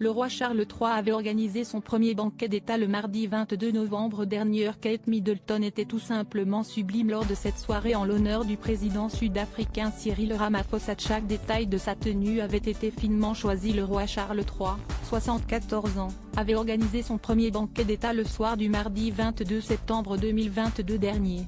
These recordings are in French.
Le roi Charles III avait organisé son premier banquet d'État le mardi 22 novembre dernier. Kate Middleton était tout simplement sublime lors de cette soirée en l'honneur du président sud-africain Cyril Ramaphosa. Chaque détail de sa tenue avait été finement choisi. Le roi Charles III, 74 ans, avait organisé son premier banquet d'État le soir du mardi 22 septembre 2022 dernier.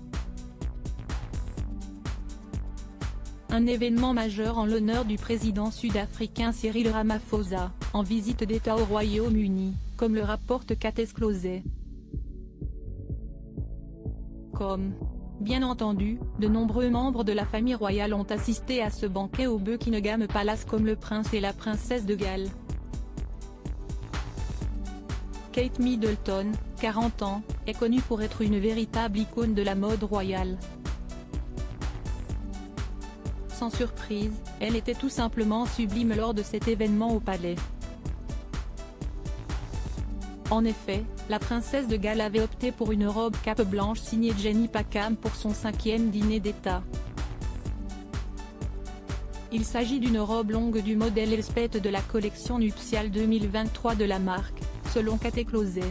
Un événement majeur en l'honneur du président sud-africain Cyril Ramaphosa, en visite d'État au Royaume-Uni, comme le rapporte Kate Esclosé. Bien entendu, de nombreux membres de la famille royale ont assisté à ce banquet au Buckingham Palace comme le prince et la princesse de Galles. Kate Middleton, 40 ans, est connue pour être une véritable icône de la mode royale. Sans surprise, elle était tout simplement sublime lors de cet événement au palais. En effet, la princesse de Galles avait opté pour une robe cape blanche signée Jenny Packham pour son 5e dîner d'État. Il s'agit d'une robe longue du modèle Elspeth de la collection nuptiale 2023 de la marque, selon Kate Esclosé.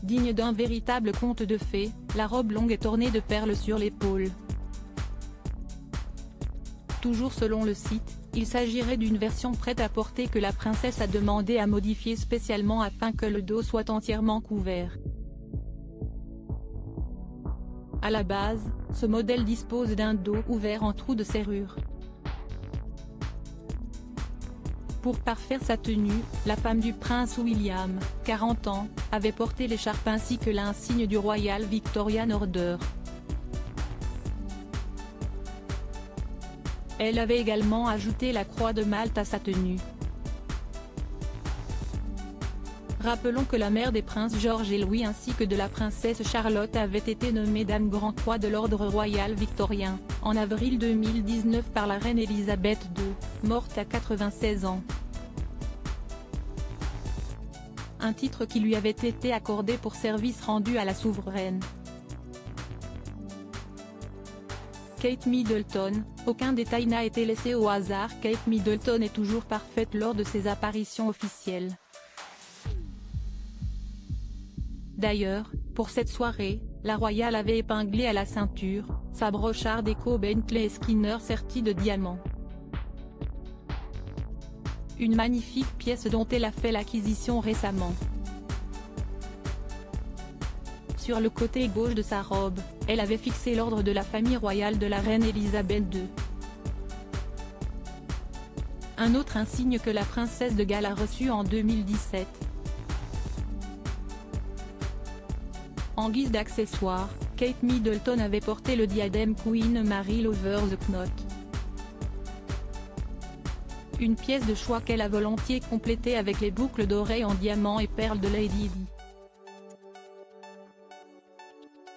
Digne d'un véritable conte de fées, la robe longue est ornée de perles sur l'épaule. Toujours selon le site, il s'agirait d'une version prête à porter que la princesse a demandé à modifier spécialement afin que le dos soit entièrement couvert. À la base, ce modèle dispose d'un dos ouvert en trou de serrure. Pour parfaire sa tenue, la femme du prince William, 40 ans, avait porté l'écharpe ainsi que l'insigne du Royal Victorian Order. Elle avait également ajouté la croix de Malte à sa tenue. Rappelons que la mère des princes George et Louis ainsi que de la princesse Charlotte avait été nommée Dame Grand Croix de l'Ordre Royal Victorien, en avril 2019 par la reine Elisabeth II, morte à 96 ans. Un titre qui lui avait été accordé pour service rendu à la souveraine. Kate Middleton, aucun détail n'a été laissé au hasard. Kate Middleton est toujours parfaite lors de ses apparitions officielles. D'ailleurs, pour cette soirée, la royale avait épinglé à la ceinture, sa brocharde Eco Bentley Skinner sertie de diamants. Une magnifique pièce dont elle a fait l'acquisition récemment. Sur le côté gauche de sa robe, elle avait fixé l'ordre de la famille royale de la reine Elisabeth II. Un autre insigne que la princesse de Galles a reçu en 2017. En guise d'accessoire, Kate Middleton avait porté le diadème Queen Mary over the Knot. Une pièce de choix qu'elle a volontiers complétée avec les boucles d'oreilles en diamants et perles de Lady Di.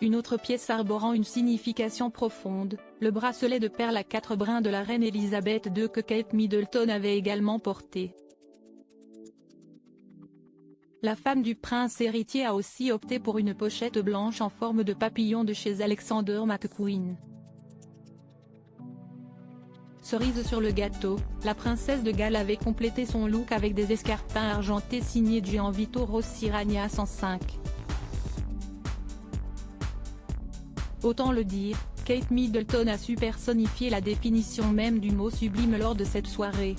Une autre pièce arborant une signification profonde, le bracelet de perles à 4 brins de la reine Elisabeth II que Kate Middleton avait également porté. La femme du prince héritier a aussi opté pour une pochette blanche en forme de papillon de chez Alexander McQueen. Cerise sur le gâteau, la princesse de Galles avait complété son look avec des escarpins argentés signés Gianvito Rossi Ragna 105. Autant le dire, Kate Middleton a su personnifier la définition même du mot sublime lors de cette soirée,